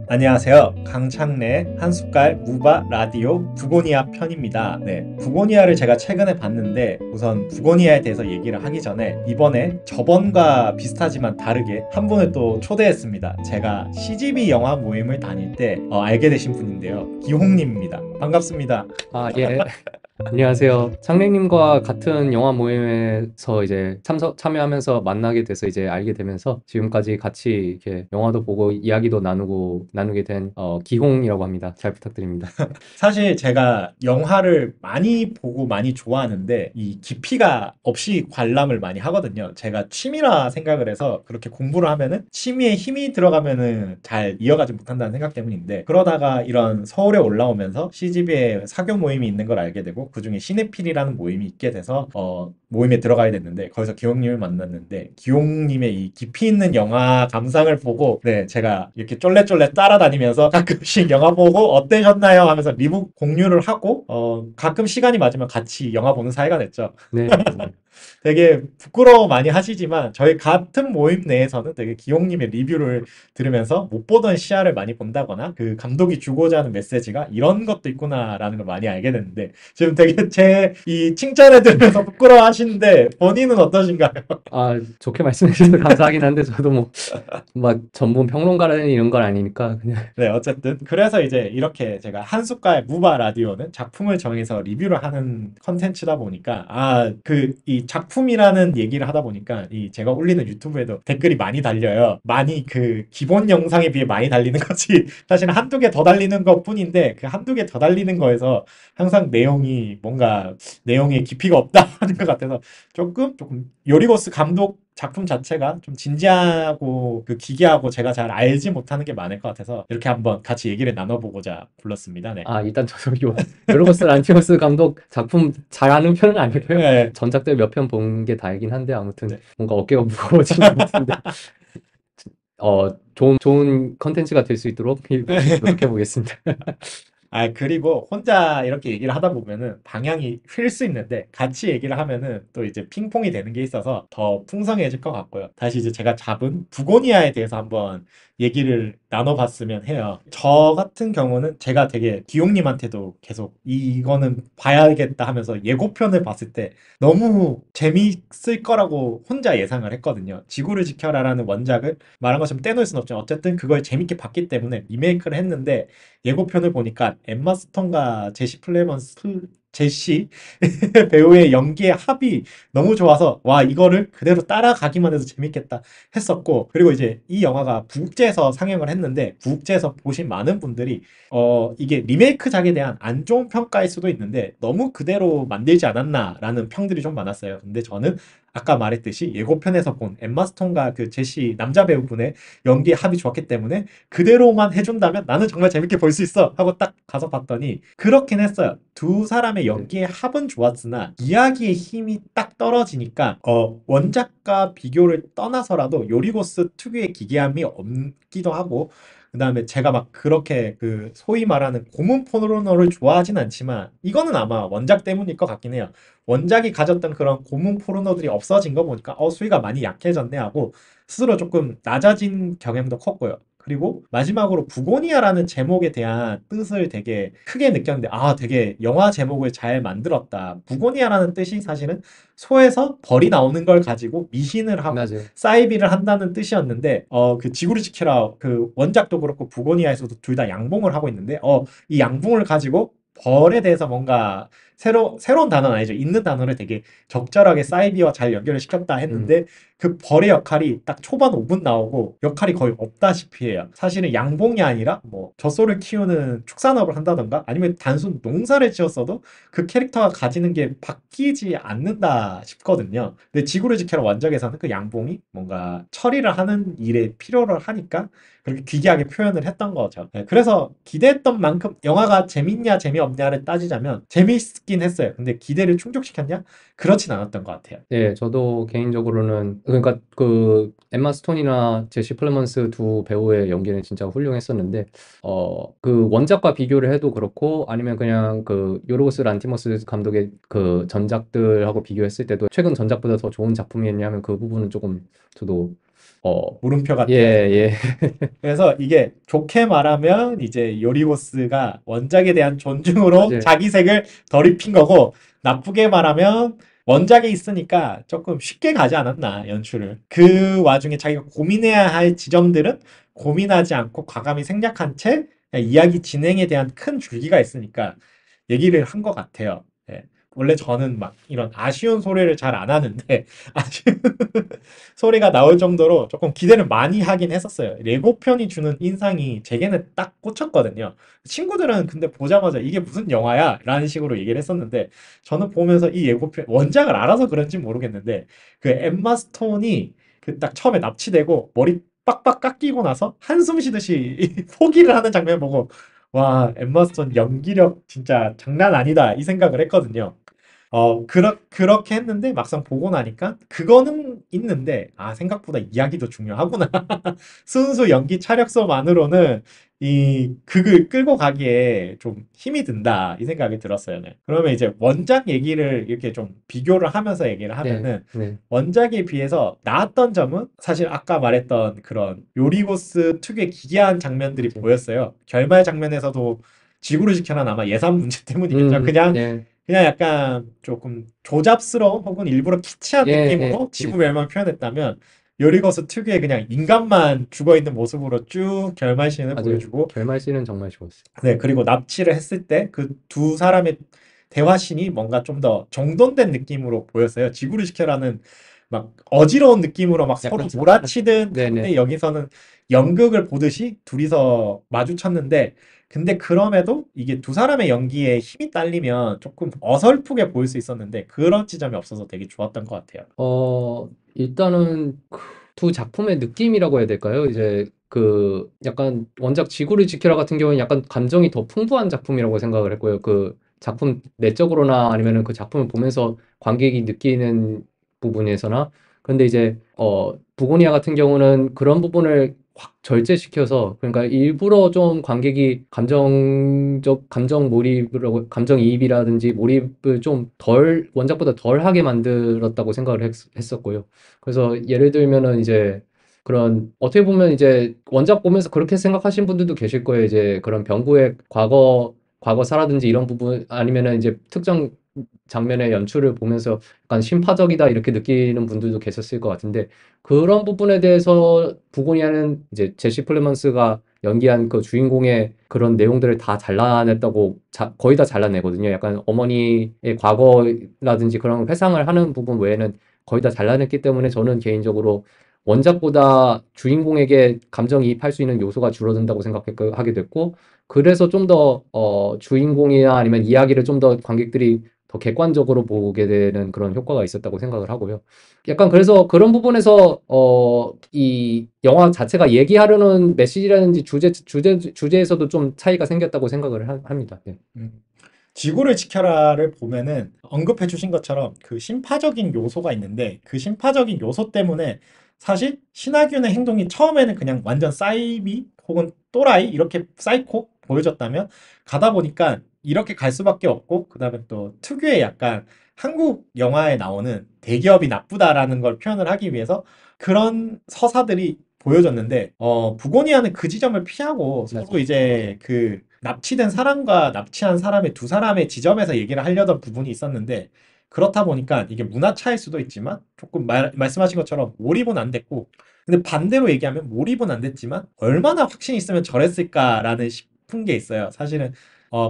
안녕하세요. 강창래 한숟갈 무바 라디오 부고니아 편입니다. 네, 부고니아를 제가 최근에 봤는데 우선 부고니아에 대해서 얘기를 하기 전에 이번에 저번과 비슷하지만 다르게 한 분을 또 초대했습니다. 제가 CGV 영화 모임을 다닐 때 알게 되신 분인데요. 기홍님입니다. 반갑습니다. 예. 안녕하세요. 창래님과 같은 영화 모임에서 이제 참여하면서 만나게 돼서 이제 알게 되면서 지금까지 같이 이렇게 영화도 보고 이야기도 나누게 된 기홍이라고 합니다. 잘 부탁드립니다. 사실 제가 영화를 많이 보고 많이 좋아하는데 이 깊이가 없이 관람을 많이 하거든요. 제가 취미라 생각을 해서 그렇게 공부를 하면은 취미에 힘이 들어가면은 잘 이어가지 못한다는 생각 때문인데 그러다가 이런 서울에 올라오면서 CGV에 사교 모임이 있는 걸 알게 되고 그중에 시네필이라는 모임이 있게 돼서 모임에 들어가야 됐는데 거기서 기용님을 만났는데 기용님의 이 깊이 있는 영화 감상을 보고 네 제가 이렇게 쫄래쫄래 따라다니면서 가끔씩 영화 보고 어떠셨나요 하면서 리뷰 공유를 하고 가끔 시간이 맞으면 같이 영화 보는 사이가 됐죠. 네, 맞아요. 되게 부끄러워 많이 하시지만 저희 같은 모임 내에서는 되게 기용님의 리뷰를 들으면서 못 보던 시야를 많이 본다거나 그 감독이 주고자 하는 메시지가 이런 것도 있구나라는 걸 많이 알게 됐는데 지금 되게 제 이 칭찬을 들으면서 부끄러워 하시는데 본인은 어떠신가요? 좋게 말씀해 주셔서 감사하긴 한데 저도 뭐 막 전문 평론가라는 이런 건 아니니까 그냥 네, 어쨌든 그래서 이제 이렇게 제가 한 숟갈 무바 라디오는 작품을 정해서 리뷰를 하는 컨텐츠다 보니까 그 이 작품이라는 얘기를 하다 보니까 이 제가 올리는 유튜브에도 댓글이 많이 달려요. 많이 그 기본 영상에 비해 많이 달리는 거지. 사실 한두 개 더 달리는 것뿐인데 그 한두 개 더 달리는 거에서 항상 내용이 뭔가 내용에 깊이가 없다 하는 것 같아서 조금 요리고스 감독 작품 자체가 좀 진지하고 그 기괴하고 제가 잘 알지 못하는 게 많을 것 같아서 이렇게 한번 같이 얘기를 나눠보고자 불렀습니다. 네. 일단 저도 요르고스 란티모스 감독 작품 잘 아는 편은 아니고요. 네. 전작들 몇 편 본 게 다이긴 한데 아무튼 네. 뭔가 어깨가 무거워지는 것 같은데 좋은 컨텐츠가 될 수 있도록 노력해 보겠습니다. 그리고 혼자 이렇게 얘기를 하다 보면은 방향이 휠 수 있는데 같이 얘기를 하면은 또 이제 핑퐁이 되는 게 있어서 더 풍성해질 것 같고요. 다시 이제 제가 잡은 부고니아에 대해서 한번 얘기를 나눠봤으면 해요. 저 같은 경우는 제가 되게 기용님한테도 계속 이거는 봐야겠다 하면서 예고편을 봤을 때 너무 재미있을 거라고 혼자 예상을 했거든요. 지구를 지켜라라는 원작을 말한 것처럼 떼놓을 순 없지만 어쨌든 그걸 재밌게 봤기 때문에 리메이크를 했는데 예고편을 보니까 엠마 스톤과 제시 배우의 연기의 합이 너무 좋아서 와 이거를 그대로 따라가기만 해도 재밌겠다 했었고 그리고 이제 이 영화가 부국제에서 상영을 했는데 부국제에서 보신 많은 분들이 이게 리메이크작에 대한 안 좋은 평가일 수도 있는데 너무 그대로 만들지 않았나라는 평들이 좀 많았어요. 근데 저는 아까 말했듯이 예고편에서 본 엠마 스톤과 그 제시 남자 배우분의 연기 합이 좋았기 때문에 그대로만 해준다면 나는 정말 재밌게 볼 수 있어 하고 딱 가서 봤더니 그렇긴 했어요. 두 사람의 네. 연기의 합은 좋았으나 이야기의 힘이 딱 떨어지니까 원작과 비교를 떠나서라도 요리고스 특유의 기괴함이 없기도 하고 그 다음에 제가 막 그렇게 그 소위 말하는 고문 포르노를 좋아하진 않지만 이거는 아마 원작 때문일 것 같긴 해요. 원작이 가졌던 그런 고문 포르노들이 없어진 거 보니까 수위가 많이 약해졌네 하고 스스로 조금 낮아진 경향도 컸고요. 그리고 마지막으로 부고니아라는 제목에 대한 뜻을 되게 크게 느꼈는데 되게 영화 제목을 잘 만들었다. 부고니아라는 뜻이 사실은 소에서 벌이 나오는 걸 가지고 미신을 하고 맞아요. 사이비를 한다는 뜻이었는데 그 지구를 지켜라 그 원작도 그렇고 부고니아에서도 둘 다 양봉을 하고 있는데 이 양봉을 가지고 벌에 대해서 뭔가 새로운 단어는 아니죠. 있는 단어를 되게 적절하게 사이비와 잘 연결을 시켰다 음, 했는데 그 벌의 역할이 딱 초반 5분 나오고 역할이 거의 없다시피 해요. 사실은 양봉이 아니라 뭐 젖소를 키우는 축산업을 한다던가 아니면 단순 농사를 지었어도 그 캐릭터가 가지는 게 바뀌지 않는다 싶거든요. 근데 지구를 지켜라 원작에서는 그 양봉이 뭔가 처리를 하는 일에 필요를 하니까 그렇게 기괴하게 표현을 했던 거죠. 네, 그래서 기대했던 만큼 영화가 재밌냐 재미없냐를 따지자면 재밌긴 했어요. 근데 기대를 충족시켰냐? 그렇진 않았던 것 같아요. 네, 저도 개인적으로는 그러니까 그 엠마 스톤이나 제시 플레먼스 두 배우의 연기는 진짜 훌륭했었는데 그 원작과 비교를 해도 그렇고 아니면 그냥 그 요르고스 란티모스 감독의 그 전작들하고 비교했을 때도 최근 전작보다 더 좋은 작품이었냐면 그 부분은 조금 저도 물음표 예, 같아요. 예. 그래서 이게 좋게 말하면 이제 요리보스가 원작에 대한 존중으로 맞아요. 자기 색을 덜 입힌 거고, 나쁘게 말하면 원작에 있으니까 조금 쉽게 가지 않았나, 연출을. 그 와중에 자기가 고민해야 할 지점들은 고민하지 않고 과감히 생략한 채 그냥 이야기 진행에 대한 큰 줄기가 있으니까 얘기를 한 것 같아요. 예. 원래 저는 막 이런 아쉬운 소리를 잘 안 하는데, 아쉬운 소리가 나올 정도로 조금 기대를 많이 하긴 했었어요. 예고편이 주는 인상이 제게는 딱 꽂혔거든요. 친구들은 근데 보자마자 이게 무슨 영화야? 라는 식으로 얘기를 했었는데, 저는 보면서 이 예고편, 원작을 알아서 그런지 모르겠는데, 그 엠마 스톤이 그 딱 처음에 납치되고 머리 빡빡 깎이고 나서 한숨 쉬듯이 포기를 하는 장면 보고, 와, 엠마 스톤 연기력 진짜 장난 아니다. 이 생각을 했거든요. 그렇게 했는데 막상 보고 나니까 그거는 있는데, 아, 생각보다 이야기도 중요하구나. 순수 연기 차력서만으로는 이 극을 끌고 가기에 좀 힘이 든다. 이 생각이 들었어요. 네. 그러면 이제 원작 얘기를 이렇게 좀 비교를 하면서 얘기를 네, 하면은, 네, 원작에 비해서 나았던 점은 사실 아까 말했던 그런 요리고스 특유의 기괴한 장면들이 맞아요. 보였어요. 결말 장면에서도 지구를 지켜란 아마 예산 문제 때문이겠죠. 그냥 네, 그냥 약간 조금 조잡스러운 혹은 일부러 키치한 예, 예, 느낌으로 예. 지구 멸망을 표현했다면, 요리거스 특유의 그냥 인간만 죽어있는 모습으로 쭉 결말신을 맞아요. 보여주고, 결말씬은 정말 좋았어요. 네, 그리고 납치를 했을 때 그 두 사람의 대화신이 뭔가 좀 더 정돈된 느낌으로 보였어요. 지구를 지켜라는 막 어지러운 느낌으로 막 서로 약간, 몰아치든 네네. 한데, 여기서는 연극을 보듯이 둘이서 마주쳤는데, 근데 그럼에도 이게 두 사람의 연기에 힘이 딸리면 조금 어설프게 보일 수 있었는데, 그런 지점이 없어서 되게 좋았던 것 같아요. 일단은 두 작품의 느낌이라고 해야 될까요? 이제 그 약간 원작 지구를 지켜라 같은 경우는 약간 감정이 더 풍부한 작품이라고 생각을 했고요. 그 작품 내적으로나 아니면은 그 작품을 보면서 관객이 느끼는 부분에서나. 근데 이제 부고니아 같은 경우는 그런 부분을 확 절제시켜서, 그러니까 일부러 좀 관객이 감정 몰입이라고, 감정이입이라든지 몰입을 좀 덜, 원작보다 덜 하게 만들었다고 생각을 했었고요. 그래서 예를 들면은 이제 그런, 어떻게 보면 이제 원작 보면서 그렇게 생각하신 분들도 계실 거예요. 이제 그런 병구의 과거사라든지 이런 부분, 아니면은 이제 특정 장면의 연출을 보면서 약간 심파적이다 이렇게 느끼는 분들도 계셨을 것 같은데, 그런 부분에 대해서 부고니아는 이제 제시 플레먼스가 연기한 그 주인공의 그런 내용들을 다 잘라냈다고, 거의 다 잘라내거든요. 약간 어머니의 과거라든지 그런 회상을 하는 부분 외에는 거의 다 잘라냈기 때문에, 저는 개인적으로 원작보다 주인공에게 감정이입할 수 있는 요소가 줄어든다고 생각하게 됐고, 그래서 좀 더 주인공이나 아니면 이야기를 좀 더 관객들이 더 객관적으로 보게 되는 그런 효과가 있었다고 생각을 하고요. 약간 그래서 그런 부분에서 이 영화 자체가 얘기하려는 메시지라든지 주제에서도 좀 차이가 생겼다고 생각을 합니다. 네. 음. 지구를 지켜라를 보면은 언급해 주신 것처럼 그 심파적인 요소가 있는데, 그 심파적인 요소 때문에 사실 신하균의 행동이 처음에는 그냥 완전 사이비 혹은 또라이 이렇게 사이코 보여졌다면, 가다 보니까 이렇게 갈 수밖에 없고, 그다음에 또 특유의 약간 한국 영화에 나오는 대기업이 나쁘다라는 걸 표현을 하기 위해서 그런 서사들이 보여졌는데, 부고니아는 그 지점을 피하고 서로 맞아요. 이제 그 납치된 사람과 납치한 사람의 두 사람의 지점에서 얘기를 하려던 부분이 있었는데, 그렇다 보니까 이게 문화 차일 수도 있지만 조금 말씀하신 것처럼 몰입은 안 됐고, 근데 반대로 얘기하면 몰입은 안 됐지만 얼마나 확신이 있으면 저랬을까라는 싶은 게 있어요. 사실은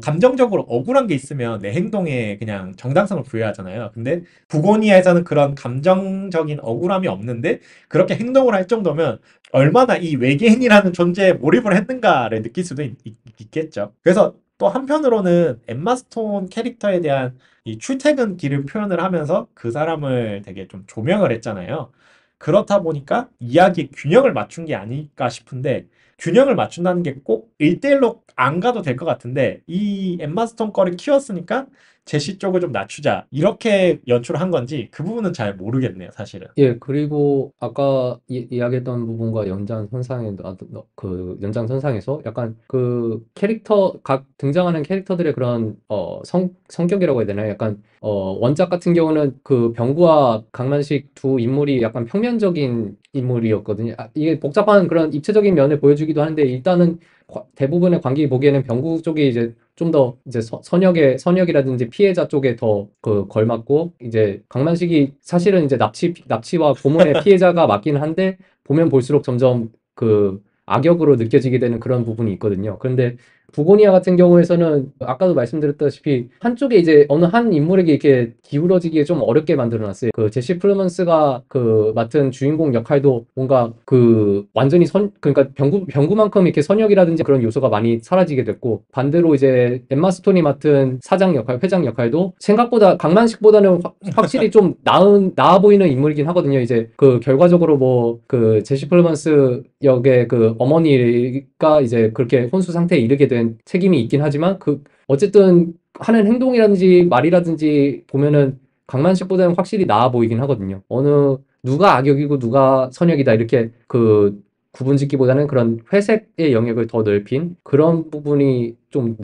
감정적으로 억울한 게 있으면 내 행동에 그냥 정당성을 부여하잖아요. 근데 부고니아에서는 그런 감정적인 억울함이 없는데 그렇게 행동을 할 정도면 얼마나 이 외계인이라는 존재에 몰입을 했는가를 느낄 수도 겠죠. 그래서 또 한편으로는 엠마 스톤 캐릭터에 대한 이 출퇴근길을 표현을 하면서 그 사람을 되게 좀 조명을 했잖아요. 그렇다 보니까 이야기 균형을 맞춘 게 아닐까 싶은데, 균형을 맞춘다는 게 꼭 1대1로 안 가도 될 것 같은데, 이 엠마 스톤 거를 키웠으니까 제시 쪽을 좀 낮추자 이렇게 연출한 건지 그 부분은 잘 모르겠네요, 사실은. 예, 그리고 아까 이야기했던 부분과 그 연장선상에서 약간 그 각 등장하는 캐릭터들의 그런 성격이라고 해야 되나요? 약간 원작 같은 경우는 그 병구와 강만식 두 인물이 약간 평면적인 인물이었거든요. 이게 복잡한 그런 입체적인 면을 보여주기도 하는데 일단은 대부분의 관객이 보기에는 병구 쪽이 이제 좀 더 이제 선역이라든지 피해자 쪽에 더 그 걸맞고 이제 강만식이 사실은 이제 납치와 고문의 피해자가 맞긴 한데 보면 볼수록 점점 그 악역으로 느껴지게 되는 그런 부분이 있거든요. 그런데 부고니아 같은 경우에서는 아까도 말씀드렸다시피 한쪽에 이제 어느 한 인물에게 이렇게 기울어지기에 좀 어렵게 만들어 놨어요. 그 제시 플레먼스가 그 맡은 주인공 역할도 뭔가 그 완전히 그러니까 병구만큼 이렇게 선역이라든지 그런 요소가 많이 사라지게 됐고 반대로 이제 엠마 스톤이 맡은 회장 역할도 생각보다 강만식보다는 확실히 좀 나아 보이는 인물이긴 하거든요. 이제 그 결과적으로 뭐 그 제시 플레먼스 역의 그 어머니가 이제 그렇게 혼수 상태에 이르게 된 책임이 있긴 하지만 그 어쨌든 하는 행동이라든지 말이라든지 보면은 강만식보다는 확실히 나아 보이긴 하거든요. 누가 악역이고 누가 선역이다 이렇게 그 구분짓기보다는 그런 회색의 영역을 더 넓힌 그런 부분이 좀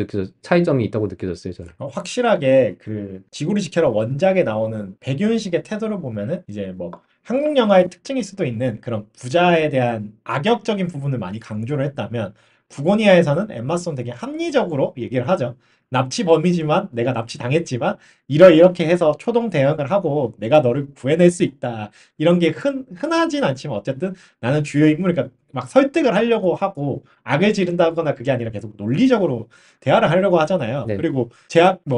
차이점이 있다고 느껴졌어요, 저는. 확실하게 그 지구를 지켜라 원작에 나오는 백윤식의 태도를 보면은 이제 뭐 한국 영화의 특징일 수도 있는 그런 부자에 대한 악역적인 부분을 많이 강조를 했다면 부고니아에서는 엠마송 되게 합리적으로 얘기를 하죠. 납치범이지만 내가 납치당했지만 이렇게 해서 초동 대응을 하고 내가 너를 구해낼 수 있다. 이런 게 흔하진 않지만 어쨌든 나는 주요 인물, 그러니까 막 설득을 하려고 하고 악을 지른다거나 그게 아니라 계속 논리적으로 대화를 하려고 하잖아요. 네. 그리고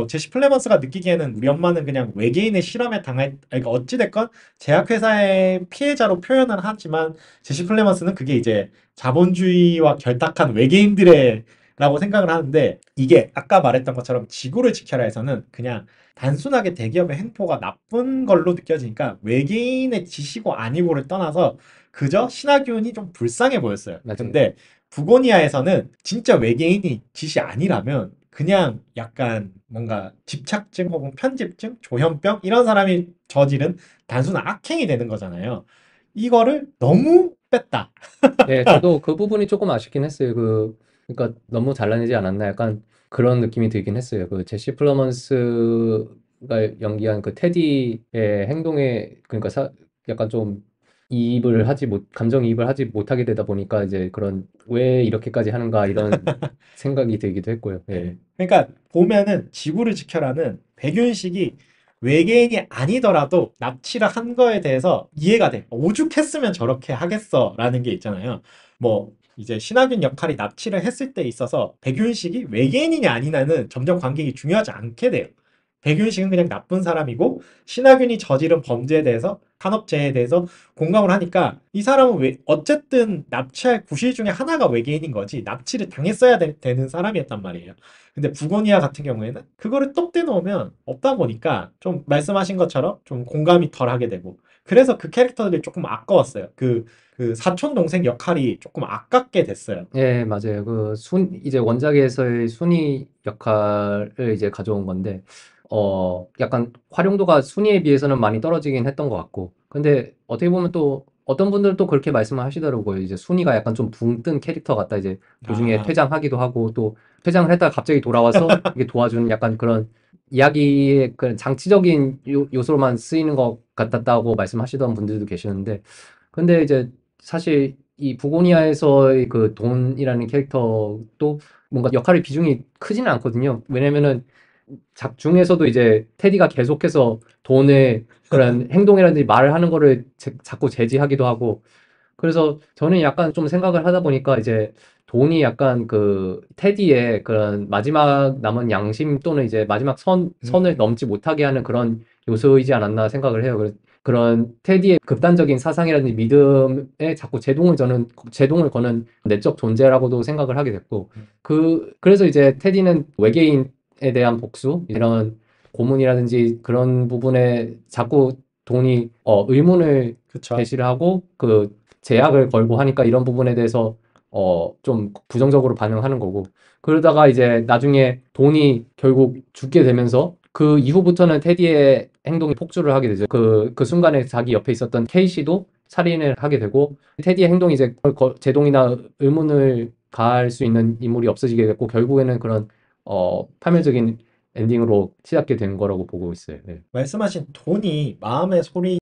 제시 플레먼스가 느끼기에는 우리 엄마는 그냥 외계인의 실험에 그러니까 어찌됐건 제약회사의 피해자로 표현은 하지만 제시 플레먼스는 그게 이제 자본주의와 결탁한 외계인들의 라고 생각을 하는데 이게 아까 말했던 것처럼 지구를 지켜라에서는 그냥 단순하게 대기업의 횡포가 나쁜 걸로 느껴지니까 외계인의 짓이고 아니고를 떠나서 그저 신하균이 좀 불쌍해 보였어요. 맞아요. 근데 부고니아에서는 진짜 외계인이 짓이 아니라면 그냥 약간 뭔가 집착증 혹은 편집증, 조현병 이런 사람이 저지른 단순한 악행이 되는 거잖아요. 이거를 너무 뺐다. 예, 저도 그 부분이 조금 아쉽긴 했어요. 그러니까 너무 잘라내지 않았나 약간 그런 느낌이 들긴 했어요. 그 제시 플러먼스가 연기한 그 테디의 행동에 그러니까 약간 좀 감정이입을 하지 못하게 되다 보니까 이제 그런 왜 이렇게까지 하는가 이런 생각이 들기도 했고요. 예. 네. 그러니까 보면은 지구를 지켜라는 백윤식이 외계인이 아니더라도 납치를 한 거에 대해서 이해가 돼. 오죽했으면 저렇게 하겠어라는 게 있잖아요. 뭐 이제 신하균 역할이 납치를 했을 때 있어서 백윤식이 외계인이냐 아니냐는 점점 관객이 중요하지 않게 돼요. 백윤식은 그냥 나쁜 사람이고 신하균이 저지른 범죄에 대해서 탄업죄에 대해서 공감을 하니까 이 사람은 왜 어쨌든 납치할 구실 중에 하나가 외계인인 거지 납치를 당했어야 되는 사람이었단 말이에요. 근데 부고니아 같은 경우에는 그거를 똑 떼놓으면 없다 보니까 좀 말씀하신 것처럼 좀 공감이 덜 하게 되고 그래서 그 캐릭터들이 조금 아까웠어요. 그 사촌 동생 역할이 조금 아깝게 됐어요. 예, 맞아요. 이제 원작에서의 순이 역할을 이제 가져온 건데, 약간 활용도가 순이에 비해서는 많이 떨어지긴 했던 것 같고. 근데 어떻게 보면 또 어떤 분들은 또 그렇게 말씀을 하시더라고요. 이제 순이가 약간 좀 붕 뜬 캐릭터 같다. 이제 도중에 아, 퇴장하기도 하고 또 퇴장을 했다가 갑자기 돌아와서 이게 도와주는 약간 그런 이야기의 그 장치적인 요소로만 쓰이는 것 같았다고 말씀하시던 분들도 계시는데, 근데 이제 사실 이 부고니아에서의 그 돈이라는 캐릭터도 뭔가 역할의 비중이 크지는 않거든요. 왜냐면은 작중에서도 이제 테디가 계속해서 돈의 그런 행동이라든지 말을 하는 거를 자꾸 제지하기도 하고 그래서 저는 약간 좀 생각을 하다 보니까 이제 돈이 약간 그 테디의 그런 마지막 남은 양심 또는 이제 마지막 선을 음, 넘지 못하게 하는 그런 요소이지 않았나 생각을 해요. 그런 테디의 극단적인 사상이라든지 믿음에 자꾸 제동을 거는 내적 존재라고도 생각을 하게 됐고, 음, 그래서 이제 테디는 외계인에 대한 복수, 이런 고문이라든지 그런 부분에 자꾸 돈이 의문을 그쵸. 제시를 하고 제약을 걸고 하니까 이런 부분에 대해서 좀 부정적으로 반응하는 거고 그러다가 이제 나중에 돈이 결국 죽게 되면서 그 이후부터는 테디의 행동이 폭주를 하게 되죠. 그 순간에 자기 옆에 있었던 케이시도 살인을 하게 되고 테디의 행동이 이제 제동이나 의문을 가할 수 있는 인물이 없어지게 됐고 결국에는 그런 파멸적인 엔딩으로 치닫게 된 거라고 보고 있어요. 네. 말씀하신 돈이 마음의 소리